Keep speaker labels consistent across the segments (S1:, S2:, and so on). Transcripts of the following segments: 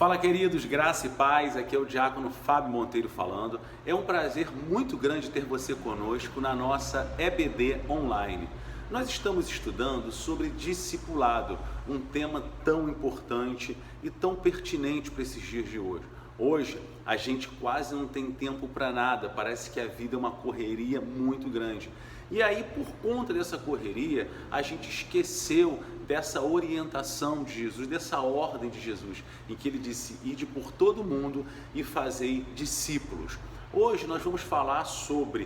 S1: Fala, queridos, graça e paz, aqui é o diácono Fábio Monteiro falando. É um prazer muito grande ter você conosco na nossa EBD online. Nós estamos estudando sobre discipulado, um tema tão importante e tão pertinente para esses dias de hoje. Hoje a gente quase não tem tempo para nada, parece que a vida é uma correria muito grande. E aí, por conta dessa correria, a gente esqueceu dessa orientação de Jesus, dessa ordem de Jesus, em que ele disse: ide por todo mundo e fazei discípulos. Hoje nós vamos falar sobre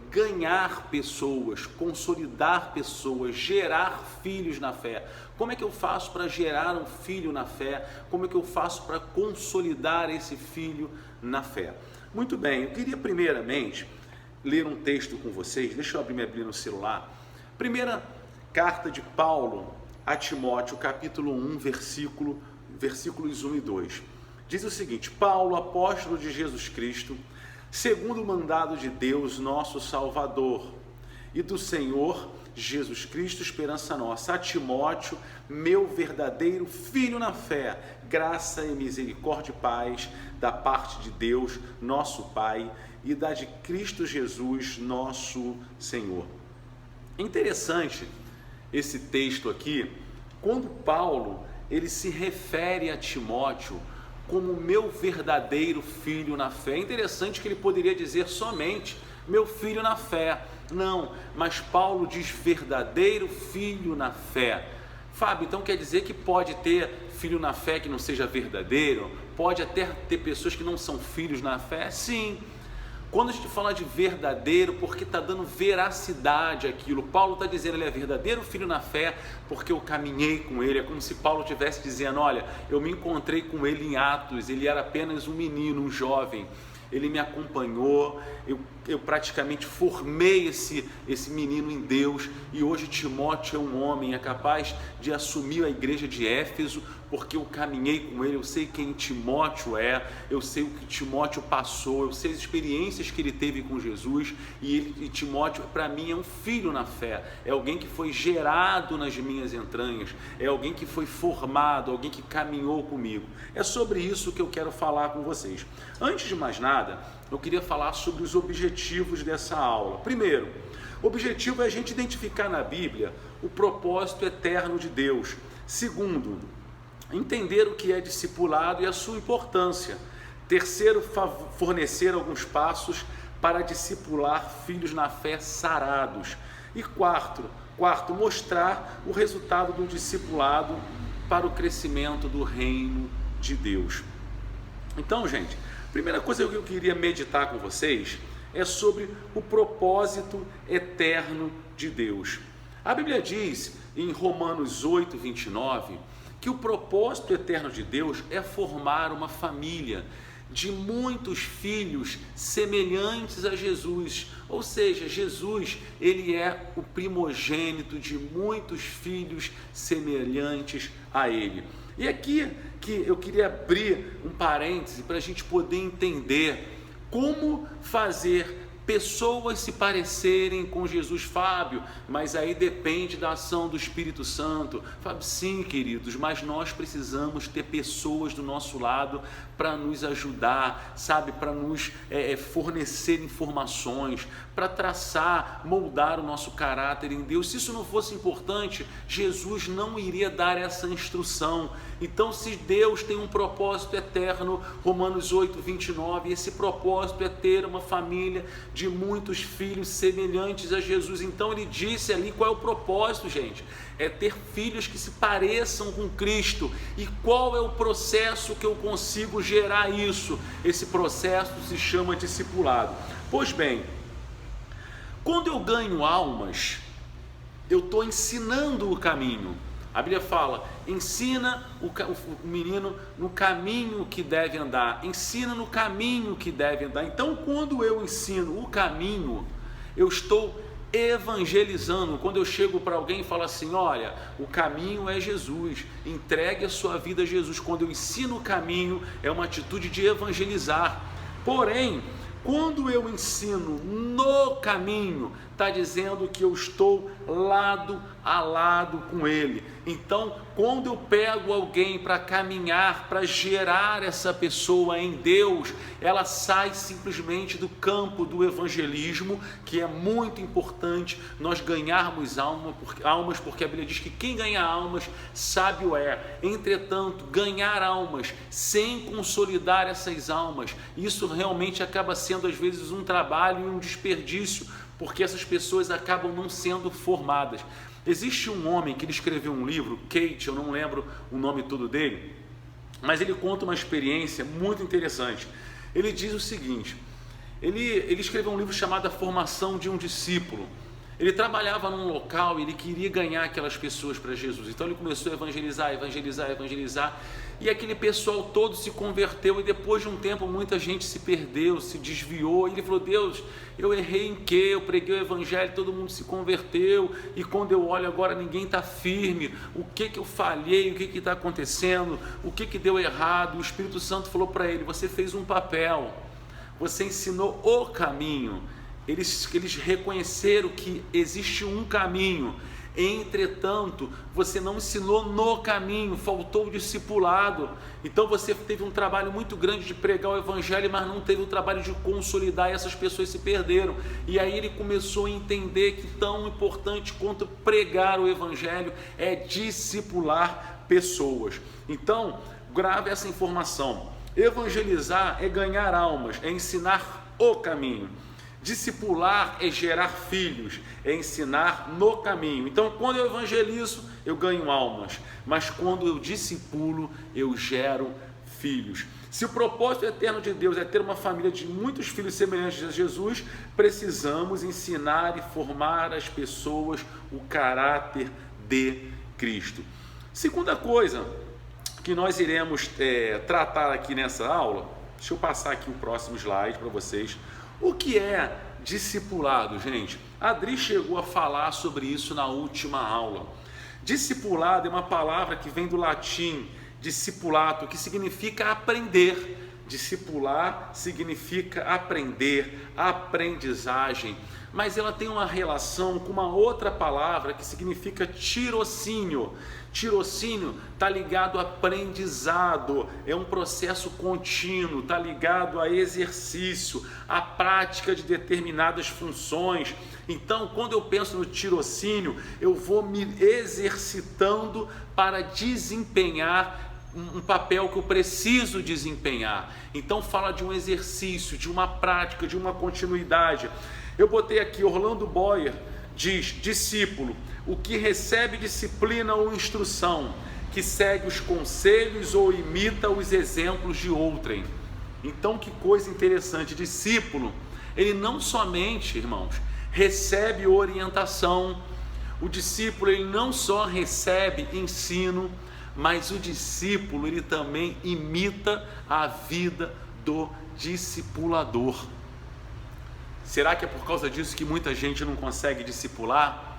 S1: ganhar pessoas, consolidar pessoas, gerar filhos na fé. Como é que eu faço para gerar um filho na fé? Como é que eu faço para consolidar esse filho na fé? Muito bem, eu queria primeiramente ler um texto com vocês. Deixa eu abrir minha Bíblia no celular. Primeira carta de Paulo a Timóteo, capítulo 1, versículos 1 e 2. Diz o seguinte: Paulo, apóstolo de Jesus Cristo, segundo o mandado de Deus, nosso Salvador, e do Senhor Jesus Cristo, esperança nossa, a Timóteo, meu verdadeiro filho na fé, graça e misericórdia e paz da parte de Deus, nosso Pai, e da de Cristo Jesus, nosso Senhor. Interessante esse texto aqui, quando Paulo ele se refere a Timóteo como meu verdadeiro filho na fé. É interessante que ele poderia dizer somente meu filho na fé. Não, mas Paulo diz verdadeiro filho na fé. Fábio, então quer dizer que pode ter filho na fé que não seja verdadeiro? Pode até ter pessoas que não são filhos na fé? Sim. Quando a gente fala de verdadeiro, porque está dando veracidade àquilo. Paulo está dizendo ele é verdadeiro filho na fé porque eu caminhei com ele. É como se Paulo estivesse dizendo: olha, eu me encontrei com ele em Atos, ele era apenas um menino, um jovem. Ele me acompanhou, eu praticamente formei esse menino em Deus, e hoje Timóteo é um homem, é capaz de assumir a igreja de Éfeso, porque eu caminhei com ele, eu sei quem Timóteo é, eu sei o que Timóteo passou, eu sei as experiências que ele teve com Jesus, e Timóteo para mim é um filho na fé, é alguém que foi gerado nas minhas entranhas, é alguém que foi formado, alguém que caminhou comigo. É sobre isso que eu quero falar com vocês. Antes de mais nada, eu queria falar sobre os objetivos dessa aula. Primeiro, o objetivo é a gente identificar na Bíblia o propósito eterno de Deus. Segundo, entender o que é discipulado e a sua importância. Terceiro, fornecer alguns passos para discipular filhos na fé sarados. E quarto, mostrar o resultado do discipulado para o crescimento do reino de Deus. Então, gente, primeira coisa que eu queria meditar com vocês é sobre o propósito eterno de Deus. A Bíblia diz em Romanos 8, 29, que o propósito eterno de Deus é formar uma família de muitos filhos semelhantes a Jesus. Ou seja, Jesus, ele é o primogênito de muitos filhos semelhantes a ele. E aqui que eu queria abrir um parêntese para a gente poder entender como fazer pessoas se parecerem com Jesus. Fábio, mas aí depende da ação do Espírito Santo. Fábio, sim, queridos, mas nós precisamos ter pessoas do nosso lado para nos ajudar, sabe, para nos fornecer informações, para traçar, moldar o nosso caráter em Deus. Se isso não fosse importante, Jesus não iria dar essa instrução. Então, se Deus tem um propósito eterno, Romanos 8, 29, esse propósito é ter uma família de muitos filhos semelhantes a Jesus. Então ele disse ali qual é o propósito, gente: é ter filhos que se pareçam com Cristo. E qual é o processo que eu consigo gerar isso? Esse processo se chama discipulado. Pois bem, quando eu ganho almas, eu estou ensinando o caminho. A Bíblia fala: ensina o menino no caminho que deve andar, ensina no caminho que deve andar. Então, quando eu ensino o caminho, eu estou evangelizando. Quando eu chego para alguém e falo assim: olha, o caminho é Jesus, entregue a sua vida a Jesus. Quando eu ensino o caminho, é uma atitude de evangelizar. Porém, quando eu ensino no caminho, está dizendo que eu estou lado a lado com Ele. Então, quando eu pego alguém para caminhar, para gerar essa pessoa em Deus, ela sai simplesmente do campo do evangelismo, que é muito importante nós ganharmos almas, porque a Bíblia diz que quem ganha almas, sábio é. Entretanto, ganhar almas sem consolidar essas almas, isso realmente acaba sendo às vezes um trabalho e um desperdício, porque essas pessoas acabam não sendo formadas. Existe um homem que ele escreveu um livro, Kate, eu não lembro o nome todo dele, mas ele conta uma experiência muito interessante. Ele diz o seguinte, ele escreveu um livro chamado A Formação de um Discípulo. Ele trabalhava num local e ele queria ganhar aquelas pessoas para Jesus. Então ele começou a evangelizar. E aquele pessoal todo se converteu. E depois de um tempo muita gente se perdeu, se desviou. E ele falou, Deus, eu errei em quê? Eu preguei o evangelho, todo mundo se converteu. E quando eu olho agora ninguém está firme. O que eu falhei? O que está acontecendo? O que deu errado? O Espírito Santo falou para ele, você fez um papel. Você ensinou o caminho. Eles reconheceram que existe um caminho, entretanto, você não ensinou no caminho, faltou o discipulado. Então você teve um trabalho muito grande de pregar o evangelho, mas não teve o trabalho de consolidar, e essas pessoas se perderam. E aí ele começou a entender que tão importante quanto pregar o evangelho é discipular pessoas. Então, grave essa informação: evangelizar é ganhar almas, é ensinar o caminho. Discipular é gerar filhos, é ensinar no caminho. Então, quando eu evangelizo, eu ganho almas, mas quando eu discipulo, eu gero filhos. Se o propósito eterno de Deus é ter uma família de muitos filhos semelhantes a Jesus, precisamos ensinar e formar as pessoas o caráter de Cristo. Segunda coisa que nós iremos tratar aqui nessa aula, deixa eu passar aqui o próximo slide para vocês. O que é discipulado, gente? A Adri chegou a falar sobre isso na última aula. Discipulado é uma palavra que vem do latim discipulato, que significa aprender. Discipular significa aprender, aprendizagem, mas ela tem uma relação com uma outra palavra que significa tirocínio. Tirocínio está ligado a aprendizado, é um processo contínuo, está ligado a exercício, a prática de determinadas funções. Então, quando eu penso no tirocínio, eu vou me exercitando para desempenhar um papel que eu preciso desempenhar. Então fala de um exercício, de uma prática, de uma continuidade. Eu botei aqui, Orlando Boyer diz, discípulo, o que recebe disciplina ou instrução, que segue os conselhos ou imita os exemplos de outrem. Então que coisa interessante, discípulo, ele não somente, irmãos, recebe orientação, o discípulo ele não só recebe ensino, mas o discípulo ele também imita a vida do discipulador. Será que é por causa disso que muita gente não consegue discipular?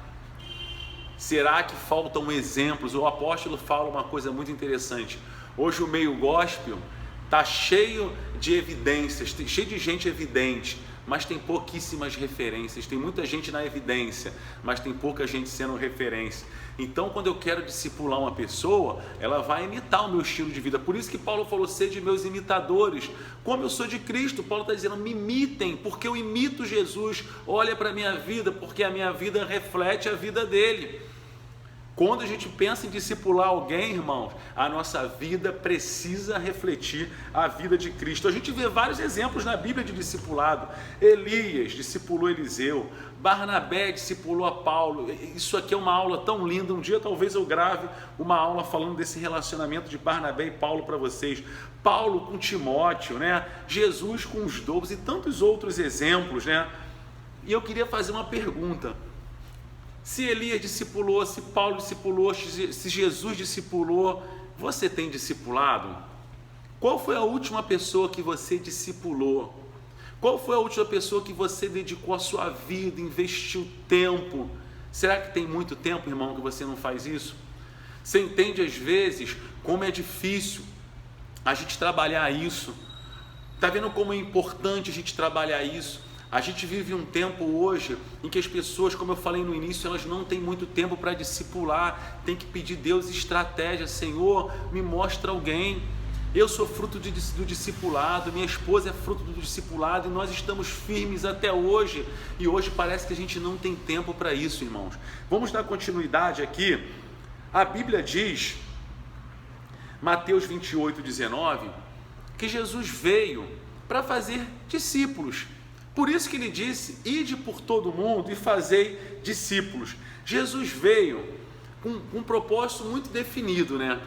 S1: Será que faltam exemplos? O apóstolo fala uma coisa muito interessante. Hoje o meio gospel está cheio de evidências, cheio de gente evidente, mas tem pouquíssimas referências. Tem muita gente na evidência, mas tem pouca gente sendo referência. Então, quando eu quero discipular uma pessoa, ela vai imitar o meu estilo de vida. Por isso que Paulo falou, sede meus imitadores. Como eu sou de Cristo, Paulo está dizendo, me imitem, porque eu imito Jesus. Olha para a minha vida, porque a minha vida reflete a vida dele. Quando a gente pensa em discipular alguém, irmãos, a nossa vida precisa refletir a vida de Cristo. A gente vê vários exemplos na Bíblia de discipulado. Elias discipulou Eliseu, Barnabé discipulou a Paulo. Isso aqui é uma aula tão linda. Um dia talvez eu grave uma aula falando desse relacionamento de Barnabé e Paulo para vocês. Paulo com Timóteo, né? Jesus com os 12 e tantos outros exemplos, né? E eu queria fazer uma pergunta. Se Elias discipulou, se Paulo discipulou, se Jesus discipulou, você tem discipulado? Qual foi a última pessoa que você discipulou? Qual foi a última pessoa que você dedicou a sua vida, investiu tempo? Será que tem muito tempo, irmão, que você não faz isso? Você entende às vezes como é difícil a gente trabalhar isso? Está vendo como é importante a gente trabalhar isso? A gente vive um tempo hoje em que as pessoas, como eu falei no início, elas não têm muito tempo para discipular, tem que pedir a Deus estratégia. Senhor, me mostra alguém. Eu sou fruto do discipulado, minha esposa é fruto do discipulado e nós estamos firmes até hoje. E hoje parece que a gente não tem tempo para isso, irmãos. Vamos dar continuidade aqui. A Bíblia diz, Mateus 28:19, que Jesus veio para fazer discípulos. Por isso que ele disse, ide por todo mundo e fazei discípulos. Jesus veio com um propósito muito definido, né?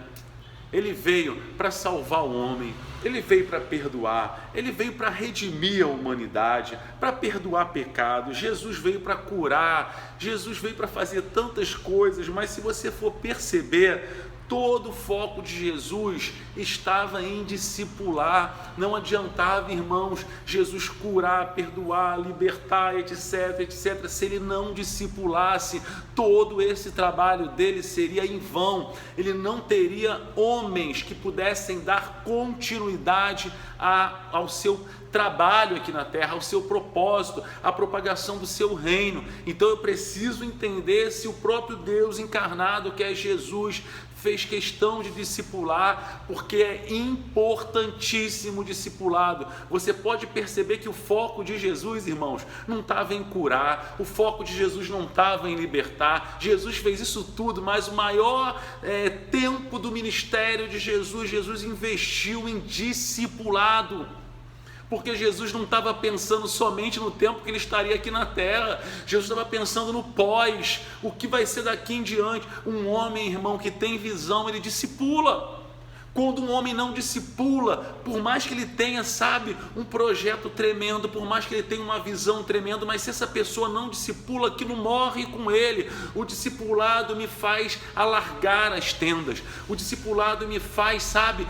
S1: Ele veio para salvar o homem, ele veio para perdoar, ele veio para redimir a humanidade, para perdoar pecados. Jesus veio para curar, Jesus veio para fazer tantas coisas, mas se você for perceber, todo o foco de Jesus estava em discipular. Não adiantava, irmãos, Jesus curar, perdoar, libertar, etc, etc. Se ele não discipulasse, todo esse trabalho dele seria em vão. Ele não teria homens que pudessem dar continuidade ao seu trabalho aqui na terra, ao seu propósito, à propagação do seu reino. Então eu preciso entender se o próprio Deus encarnado, que é Jesus, fez questão de discipular, porque é importantíssimo o discipulado. Você pode perceber que o foco de Jesus, irmãos, não estava em curar, o foco de Jesus não estava em libertar. Jesus fez isso tudo, mas o maior tempo do ministério de Jesus, Jesus investiu em discipulado. Porque Jesus não estava pensando somente no tempo que ele estaria aqui na terra. Jesus estava pensando no pós, o que vai ser daqui em diante. Um homem, irmão, que tem visão, ele discipula. Quando um homem não discipula, por mais que ele tenha, sabe, um projeto tremendo, por mais que ele tenha uma visão tremenda, mas se essa pessoa não discipula, aquilo morre com ele. O discipulado me faz alargar as tendas. O discipulado me faz, sabe,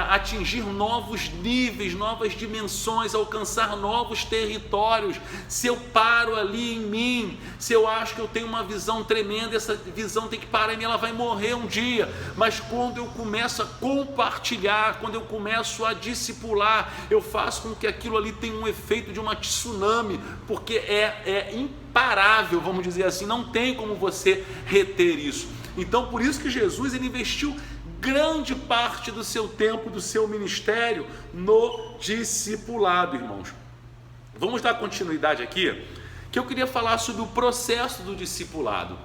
S1: atingir novos níveis, novas dimensões, alcançar novos territórios. Se eu paro ali em mim, se eu acho que eu tenho uma visão tremenda, essa visão tem que parar em mim, ela vai morrer um dia. Mas quando eu começo a compartilhar, quando eu começo a discipular, eu faço com que aquilo ali tenha um efeito de uma tsunami, porque é imparável, vamos dizer assim, não tem como você reter isso. Então por isso que Jesus, ele investiu grande parte do seu tempo, do seu ministério no discipulado, irmãos. Vamos dar continuidade aqui, que eu queria falar sobre o processo do discipulado.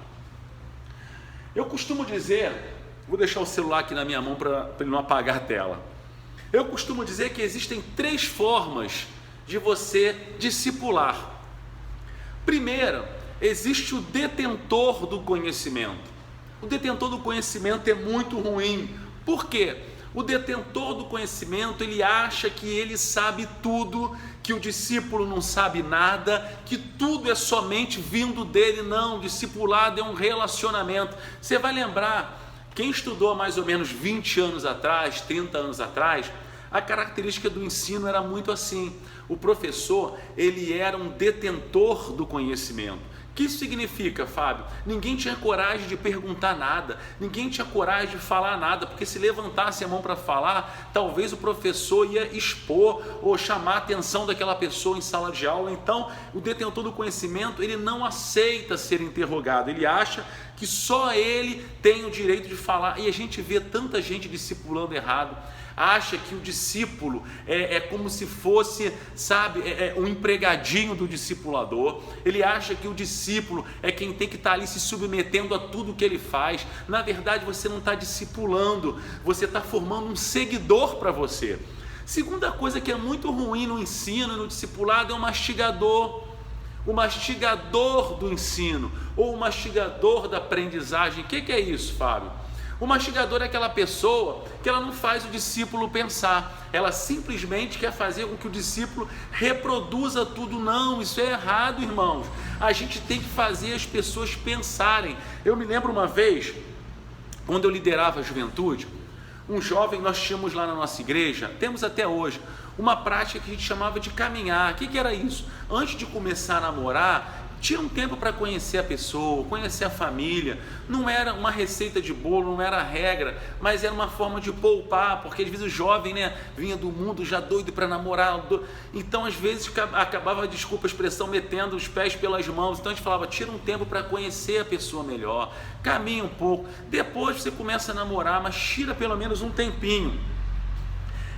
S1: Eu costumo dizer, vou deixar o celular aqui na minha mão para ele não apagar a tela. Eu costumo dizer que existem 3 formas de você discipular. Primeiro, existe o detentor do conhecimento. O detentor do conhecimento é muito ruim. Por quê? O detentor do conhecimento, ele acha que ele sabe tudo, que o discípulo não sabe nada, que tudo é somente vindo dele. Não, discipulado é um relacionamento. Você vai lembrar, quem estudou há mais ou menos 20 anos atrás, 30 anos atrás, a característica do ensino era muito assim. O professor, ele era um detentor do conhecimento. O que isso significa, Fábio? Ninguém tinha coragem de perguntar nada, ninguém tinha coragem de falar nada, porque se levantasse a mão para falar, talvez o professor ia expor ou chamar a atenção daquela pessoa em sala de aula. Então, o detentor do conhecimento, ele não aceita ser interrogado, ele acha que só ele tem o direito de falar. E a gente vê tanta gente discipulando errado. Acha que o discípulo é como se fosse, sabe, um empregadinho do discipulador. Ele acha que o discípulo é quem tem que estar ali se submetendo a tudo que ele faz. Na verdade, você não está discipulando, você está formando um seguidor para você. Segunda coisa que é muito ruim no ensino e no discipulado é o mastigador. O mastigador do ensino ou o mastigador da aprendizagem. O que é isso, Fábio? O mastigador é aquela pessoa que ela não faz o discípulo pensar, ela simplesmente quer fazer com que o discípulo reproduza tudo. Não, isso é errado, irmãos. A gente tem que fazer as pessoas pensarem. Eu me lembro uma vez, quando eu liderava a juventude, um jovem, nós tínhamos lá na nossa igreja, temos até hoje, uma prática que a gente chamava de caminhar. O que era isso? Antes de começar a namorar, Tira um tempo para conhecer a pessoa, conhecer a família. Não era uma receita de bolo, não era regra, mas era uma forma de poupar, porque às vezes o jovem, né, vinha do mundo já doido para namorar, então às vezes acabava, desculpa a expressão, metendo os pés pelas mãos. Então a gente falava, tira um tempo para conhecer a pessoa melhor, caminha um pouco, depois você começa a namorar, mas tira pelo menos um tempinho.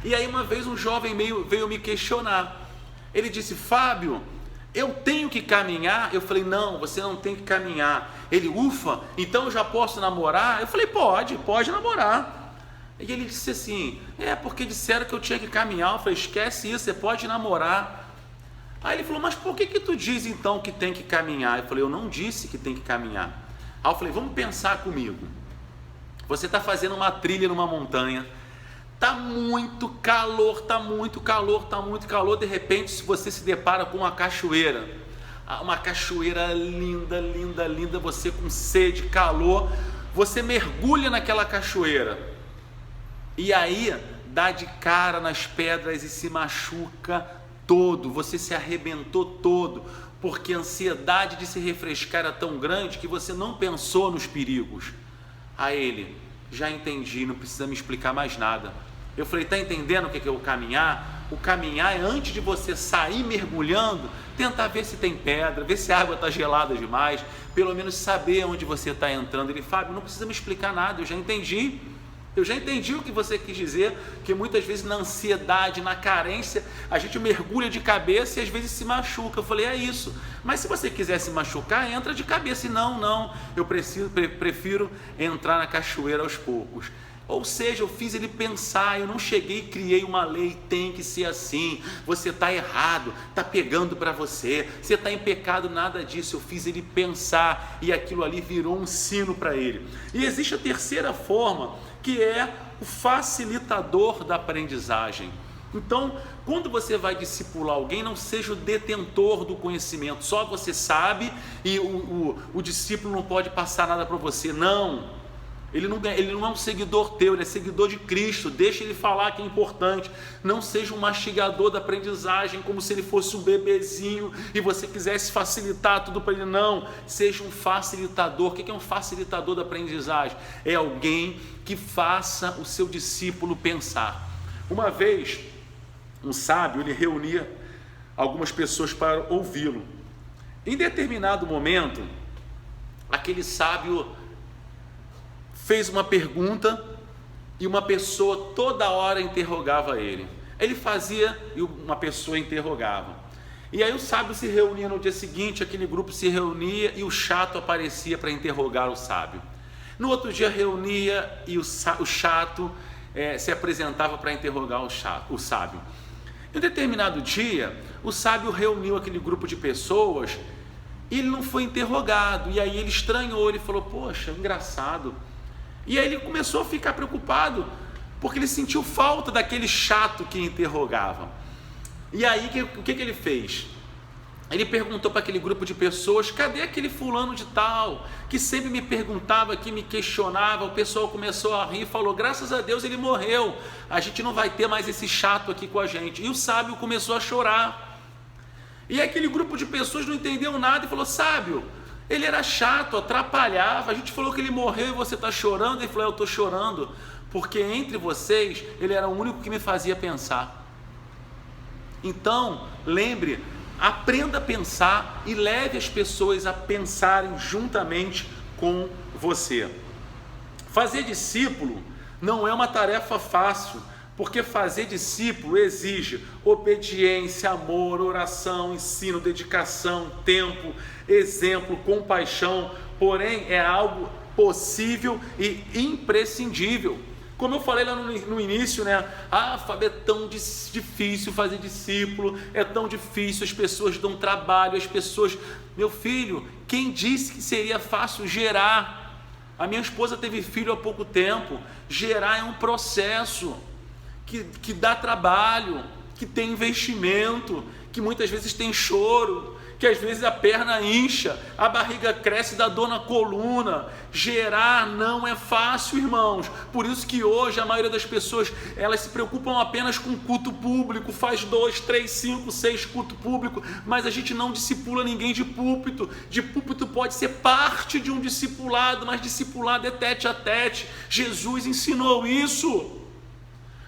S1: E aí uma vez um jovem veio me questionar. Ele disse, Fábio, eu tenho que caminhar? Eu falei, não, você não tem que caminhar. Ele, ufa, então eu já posso namorar? Eu falei, pode namorar. E ele disse assim, porque disseram que eu tinha que caminhar. Eu falei, esquece isso, você pode namorar. Aí ele falou, mas por que tu diz então que tem que caminhar? Eu falei, eu não disse que tem que caminhar. Aí eu falei, vamos pensar comigo. Você está fazendo uma trilha numa montanha, tá muito calor, de repente se você se depara com uma cachoeira linda, você com sede, calor, você mergulha naquela cachoeira, e aí dá de cara nas pedras e se machuca todo, você se arrebentou todo, porque a ansiedade de se refrescar era tão grande que você não pensou nos perigos. A ele, já entendi, não precisa me explicar mais nada. Eu falei, está entendendo o que é o caminhar? O caminhar é antes de você sair mergulhando, tentar ver se tem pedra, ver se a água está gelada demais, pelo menos saber onde você está entrando. Ele, Fábio, não precisa me explicar nada, eu já entendi o que você quis dizer, que muitas vezes na ansiedade, na carência, a gente mergulha de cabeça e às vezes se machuca. Eu falei, é isso, mas se você quiser se machucar, entra de cabeça. E não, eu prefiro entrar na cachoeira aos poucos. Ou seja, eu fiz ele pensar, eu não cheguei e criei uma lei, tem que ser assim, você está errado, está pegando para você está em pecado, nada disso. Eu fiz ele pensar e aquilo ali virou um sino para ele. E existe a terceira forma, que é o facilitador da aprendizagem. Então, quando você vai discipular alguém, não seja o detentor do conhecimento, só você sabe e o discípulo não pode passar nada para você, não. Ele não é um seguidor teu, ele é seguidor de Cristo. Deixa ele falar, que é importante. Não seja um mastigador da aprendizagem, como se ele fosse um bebezinho e você quisesse facilitar tudo para ele. Não, seja um facilitador. O que é um facilitador da aprendizagem? É alguém que faça o seu discípulo pensar. Uma vez, um sábio, ele reunia algumas pessoas para ouvi-lo. Em determinado momento, aquele sábio fez uma pergunta e uma pessoa toda hora interrogava ele. Ele fazia e uma pessoa interrogava. E aí o sábio se reunia no dia seguinte, aquele grupo se reunia e o chato aparecia para interrogar o sábio. No outro dia reunia e o chato se apresentava para interrogar o sábio. Em um determinado dia, o sábio reuniu aquele grupo de pessoas e ele não foi interrogado. E aí ele estranhou, ele falou, poxa, engraçado. E aí ele começou a ficar preocupado, porque ele sentiu falta daquele chato que interrogava. E aí o que ele fez? Ele perguntou para aquele grupo de pessoas, cadê aquele fulano de tal, que sempre me perguntava, que me questionava? O pessoal começou a rir e falou, graças a Deus ele morreu, a gente não vai ter mais esse chato aqui com a gente. E o sábio começou a chorar. E aquele grupo de pessoas não entendeu nada e falou, sábio, ele era chato, atrapalhava, a gente falou que ele morreu e você está chorando. Ele falou, eu estou chorando porque entre vocês ele era o único que me fazia pensar. Então, lembre, aprenda a pensar e leve as pessoas a pensarem juntamente com você. Fazer discípulo não é uma tarefa fácil, porque fazer discípulo exige obediência, amor, oração, ensino, dedicação, tempo, exemplo, compaixão, porém é algo possível e imprescindível. Como eu falei lá no início, né? Fábio, é tão difícil fazer discípulo, é tão difícil, as pessoas dão trabalho, as pessoas... Meu filho, quem disse que seria fácil gerar? A minha esposa teve filho há pouco tempo. Gerar é um processo que dá trabalho, que tem investimento, que muitas vezes tem choro. que às vezes a perna incha, a barriga cresce, dá dor na coluna. Gerar não é fácil, irmãos. Por isso que hoje a maioria das pessoas, elas se preocupam apenas com culto público, faz 2, 3, 5, 6 culto público, mas a gente não discipula ninguém de púlpito. De púlpito pode ser parte de um discipulado, mas discipulado é tete a tete. Jesus ensinou isso.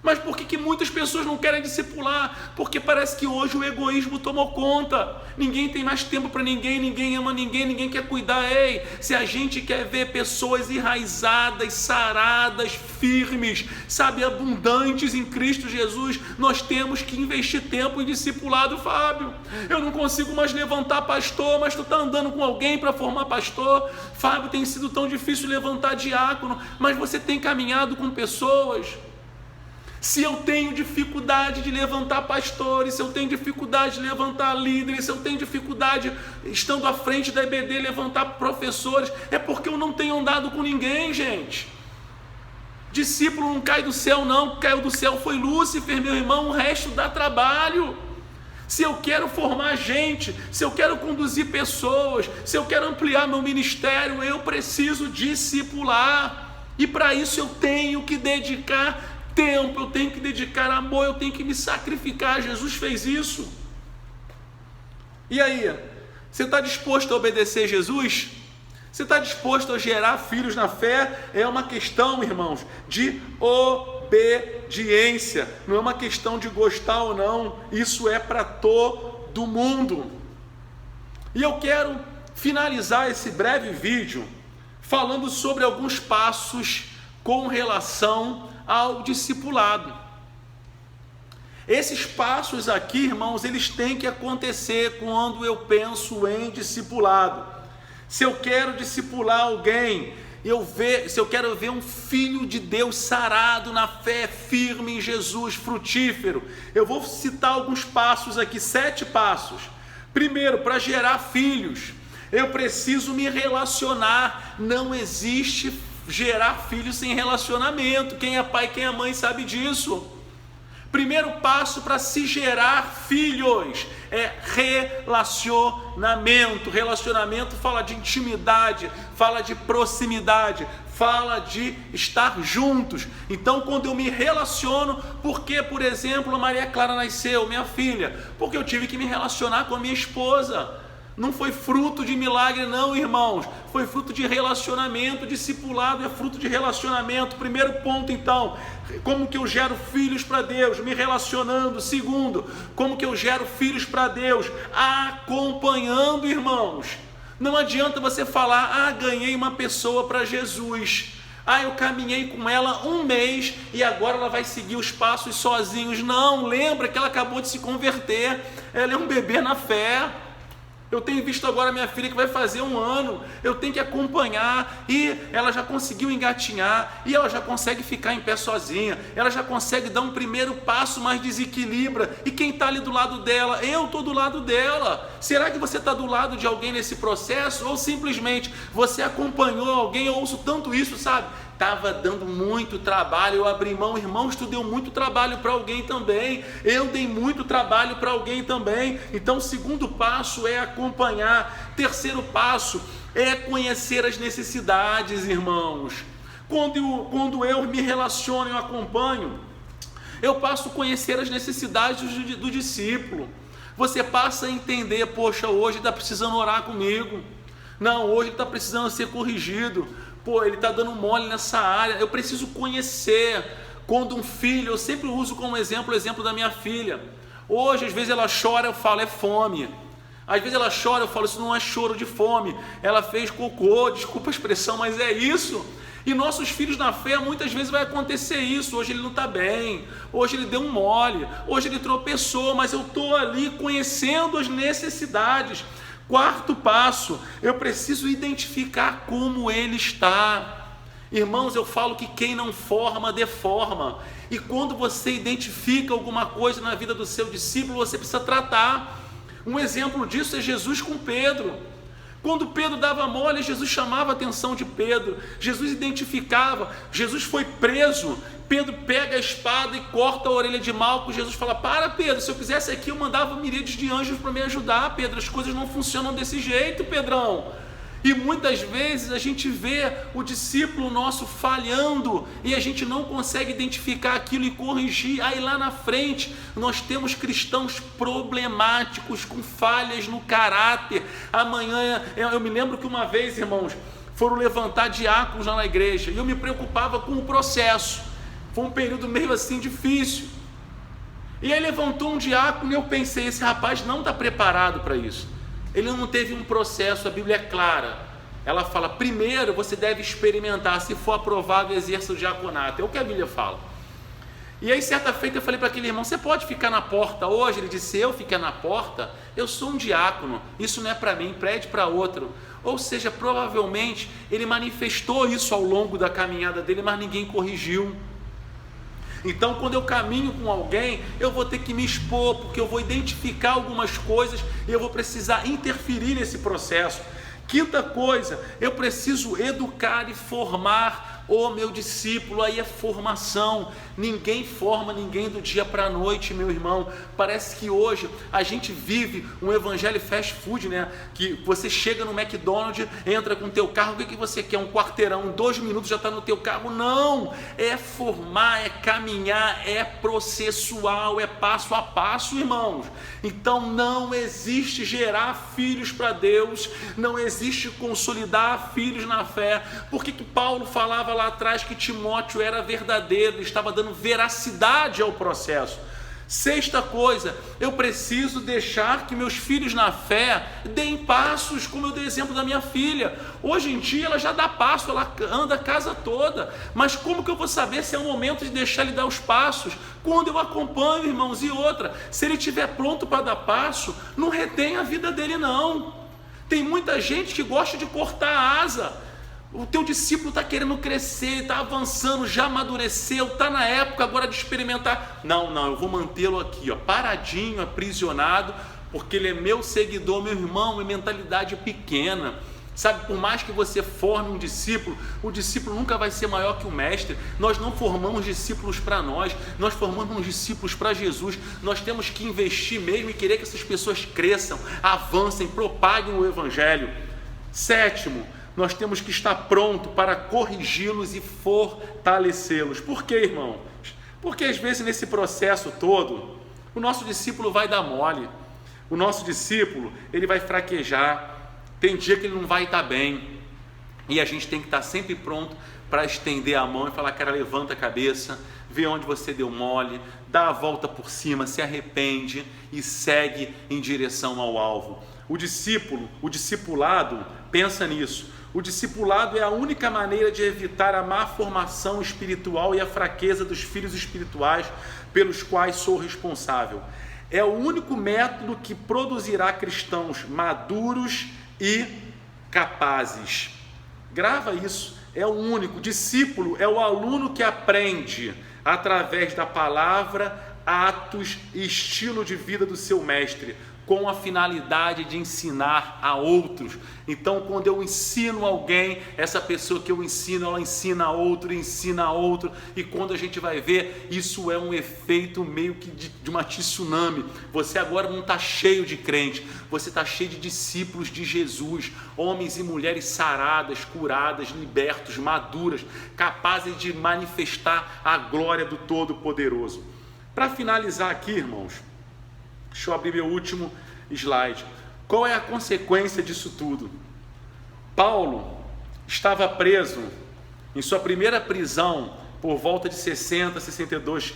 S1: Mas por que muitas pessoas não querem discipular? Porque parece que hoje o egoísmo tomou conta. Ninguém tem mais tempo para ninguém, ninguém ama ninguém, ninguém quer cuidar. Ei, se a gente quer ver pessoas enraizadas, saradas, firmes, sabe, abundantes em Cristo Jesus, nós temos que investir tempo em discipulado, Fábio. Eu não consigo mais levantar pastor, mas tu está andando com alguém para formar pastor. Fábio, tem sido tão difícil levantar diácono, mas você tem caminhado com pessoas. Se eu tenho dificuldade de levantar pastores, se eu tenho dificuldade de levantar líderes, se eu tenho dificuldade, estando à frente da EBD, levantar professores, é porque eu não tenho andado com ninguém, gente. Discípulo não cai do céu não, o que caiu do céu foi Lúcifer, meu irmão, o resto dá trabalho. Se eu quero formar gente, se eu quero conduzir pessoas, se eu quero ampliar meu ministério, eu preciso discipular. E para isso eu tenho que dedicar tempo, eu tenho que dedicar amor, eu tenho que me sacrificar. Jesus fez isso. E aí, você está disposto a obedecer Jesus? Você está disposto a gerar filhos na fé? É uma questão, irmãos, de obediência, não é uma questão de gostar ou não. Isso é para todo mundo. E eu quero finalizar esse breve vídeo falando sobre alguns passos com relação ao discipulado. Esses passos aqui, irmãos, eles têm que acontecer quando eu penso em discipulado. Se eu quero discipular alguém, se eu quero ver um filho de Deus sarado na fé, firme em Jesus, frutífero, eu vou citar alguns passos aqui, 7 passos. Primeiro, para gerar filhos, eu preciso me relacionar. Não existe gerar filhos sem relacionamento. Quem é pai, quem é mãe sabe disso. Primeiro passo para se gerar filhos é relacionamento. Relacionamento fala de intimidade, fala de proximidade, fala de estar juntos. Então, quando eu me relaciono, porque, por exemplo, a Maria Clara nasceu, minha filha, porque eu tive que me relacionar com a minha esposa. Não foi fruto de milagre não, irmãos, foi fruto de relacionamento. Discipulado é fruto de relacionamento. Primeiro ponto, então, como que eu gero filhos para Deus? Me relacionando. Segundo, como que eu gero filhos para Deus? Acompanhando, irmãos. Não adianta você falar, ganhei uma pessoa para Jesus, eu caminhei com ela 1 mês e agora ela vai seguir os passos sozinhos. Não, lembra que ela acabou de se converter, ela é um bebê na fé. Eu tenho visto agora minha filha que vai fazer 1 ano, eu tenho que acompanhar, e ela já conseguiu engatinhar, e ela já consegue ficar em pé sozinha, ela já consegue dar um primeiro passo, mas desequilibra. E quem está ali do lado dela? Eu estou do lado dela. Será que você está do lado de alguém nesse processo? Ou simplesmente você acompanhou alguém? Eu ouço tanto isso, sabe? Estava dando muito trabalho, eu abri mão. Irmãos, tu deu muito trabalho para alguém também, eu dei muito trabalho para alguém também. Então, o segundo passo é acompanhar. Terceiro passo é conhecer as necessidades, irmãos. Quando eu me relaciono, eu acompanho, eu passo a conhecer as necessidades do discípulo. Você passa a entender, poxa, hoje está precisando orar comigo. Não, hoje ele está precisando ser corrigido. Ele está dando mole nessa área. Eu preciso conhecer. Quando um filho, eu sempre uso como exemplo o exemplo da minha filha. Hoje, às vezes ela chora, eu falo, é fome. Às vezes ela chora, eu falo, isso não é choro de fome. Ela fez cocô, desculpa a expressão, mas é isso. E nossos filhos na fé, muitas vezes vai acontecer isso. Hoje ele não está bem, hoje ele deu um mole, hoje ele tropeçou, mas eu estou ali conhecendo as necessidades. Quarto passo, eu preciso identificar como ele está. Irmãos, eu falo que quem não forma, deforma. E quando você identifica alguma coisa na vida do seu discípulo, você precisa tratar. Um exemplo disso é Jesus com Pedro. Quando Pedro dava mole, Jesus chamava a atenção de Pedro, Jesus identificava, Jesus foi preso, Pedro pega a espada e corta a orelha de Malco. Jesus fala: para, Pedro, se eu quisesse aqui eu mandava miríades de anjos para me ajudar, Pedro, as coisas não funcionam desse jeito, Pedrão. E muitas vezes a gente vê o discípulo nosso falhando e a gente não consegue identificar aquilo e corrigir. Aí lá na frente nós temos cristãos problemáticos, com falhas no caráter. Amanhã, eu me lembro que uma vez, irmãos, foram levantar diáconos lá na igreja e eu me preocupava com o processo. Foi um período meio assim difícil. E aí levantou um diácono e eu pensei: esse rapaz não está preparado para isso. Ele não teve um processo, a Bíblia é clara. Ela fala: primeiro você deve experimentar, se for aprovado, exerça o diaconato. É o que a Bíblia fala. E aí certa feita eu falei para aquele irmão: você pode ficar na porta hoje? Ele disse: eu ficar na porta? Eu sou um diácono, isso não é para mim, pede para outro. Ou seja, provavelmente ele manifestou isso ao longo da caminhada dele, mas ninguém corrigiu. Então, quando eu caminho com alguém, eu vou ter que me expor, porque eu vou identificar algumas coisas e eu vou precisar interferir nesse processo. Quinta coisa, eu preciso educar e formar o meu discípulo. Aí é formação. Ninguém forma ninguém do dia para a noite, meu irmão. Parece que hoje a gente vive um evangelho fast food, né? Que você chega no McDonald's, entra com o teu carro, o que você quer? Um quarteirão, em 2 minutos já está no teu carro. Não, é formar, é caminhar, é processual, é passo a passo, irmãos. Então não existe gerar filhos para Deus, não existe consolidar filhos na fé. Por que Paulo falava lá atrás que Timóteo era verdadeiro? Ele estava dando veracidade ao processo. Sexta coisa, eu preciso deixar que meus filhos na fé deem passos, como eu dei exemplo da minha filha. Hoje em dia ela já dá passo, ela anda a casa toda, mas como que eu vou saber se é o momento de deixar ele dar os passos? Quando eu acompanho, irmãos. E outra, se ele estiver pronto para dar passo, não retém a vida dele não. Tem muita gente que gosta de cortar a asa. O teu discípulo está querendo crescer, está avançando, já amadureceu, está na época agora de experimentar. Não, eu vou mantê-lo aqui, ó, paradinho, aprisionado, porque ele é meu seguidor. Meu irmão, é mentalidade pequena. Sabe, por mais que você forme um discípulo, o discípulo nunca vai ser maior que o mestre. Nós não formamos discípulos para nós formamos discípulos para Jesus. Nós temos que investir mesmo e querer que essas pessoas cresçam, avancem, propaguem o evangelho. Sétimo, nós temos que estar pronto para corrigi-los e fortalecê-los. Por quê, irmão? Porque às vezes nesse processo todo, o nosso discípulo vai dar mole, o nosso discípulo ele vai fraquejar, tem dia que ele não vai estar bem, e a gente tem que estar sempre pronto para estender a mão e falar: cara, levanta a cabeça, vê onde você deu mole, dá a volta por cima, se arrepende e segue em direção ao alvo. O discipulado, pensa nisso. O discipulado é a única maneira de evitar a má formação espiritual e a fraqueza dos filhos espirituais pelos quais sou responsável. É o único método que produzirá cristãos maduros e capazes. Grava isso, é o único. Discípulo é o aluno que aprende através da palavra, atos e estilo de vida do seu mestre, com a finalidade de ensinar a outros. Então, quando eu ensino alguém, essa pessoa que eu ensino, ela ensina a outro, e quando a gente vai ver, isso é um efeito meio que de uma tsunami. Você agora não está cheio de crente, você está cheio de discípulos de Jesus, homens e mulheres saradas, curadas, libertos, maduras, capazes de manifestar a glória do Todo-Poderoso. Para finalizar aqui, irmãos, deixa eu abrir meu último slide. Qual é a consequência disso tudo? Paulo estava preso em sua primeira prisão por volta de 60, 62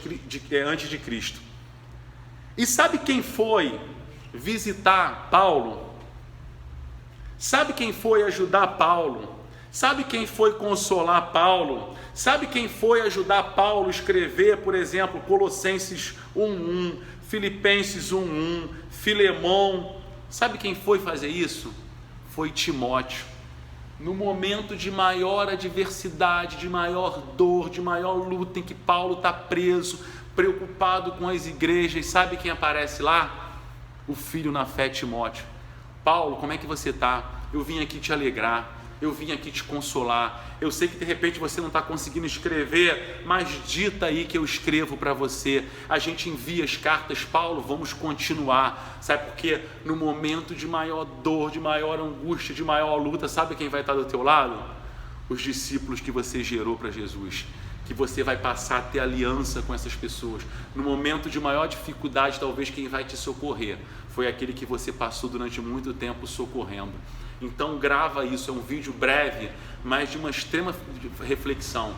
S1: antes de Cristo. E sabe quem foi visitar Paulo? Sabe quem foi ajudar Paulo? Sabe quem foi consolar Paulo? Sabe quem foi ajudar Paulo a escrever, por exemplo, Colossenses 1:1, Filipenses 1:1, Filemão? Sabe quem foi fazer isso? Foi Timóteo. No momento de maior adversidade, de maior dor, de maior luta, em que Paulo está preso, preocupado com as igrejas, sabe quem aparece lá? O filho na fé, Timóteo. Paulo, como é que você está? eu vim aqui te alegrar, eu vim aqui te consolar. Eu sei que de repente você não está conseguindo escrever, mas dita aí que eu escrevo para você. A gente envia as cartas, Paulo, vamos continuar. Sabe por quê? No momento de maior dor, de maior angústia, de maior luta, sabe quem vai estar do teu lado? Os discípulos que você gerou para Jesus, que você vai passar a ter aliança com essas pessoas. No momento de maior dificuldade, talvez quem vai te socorrer foi aquele que você passou durante muito tempo socorrendo. Então grava isso, é um vídeo breve, mas de uma extrema reflexão.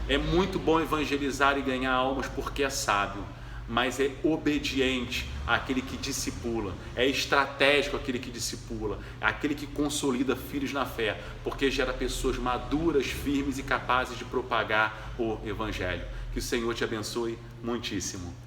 S1: É muito bom evangelizar e ganhar almas porque é sábio, mas é obediente àquele que discipula, é estratégico aquele que discipula, é aquele que consolida filhos na fé, porque gera pessoas maduras, firmes e capazes de propagar o Evangelho. Que o Senhor te abençoe muitíssimo.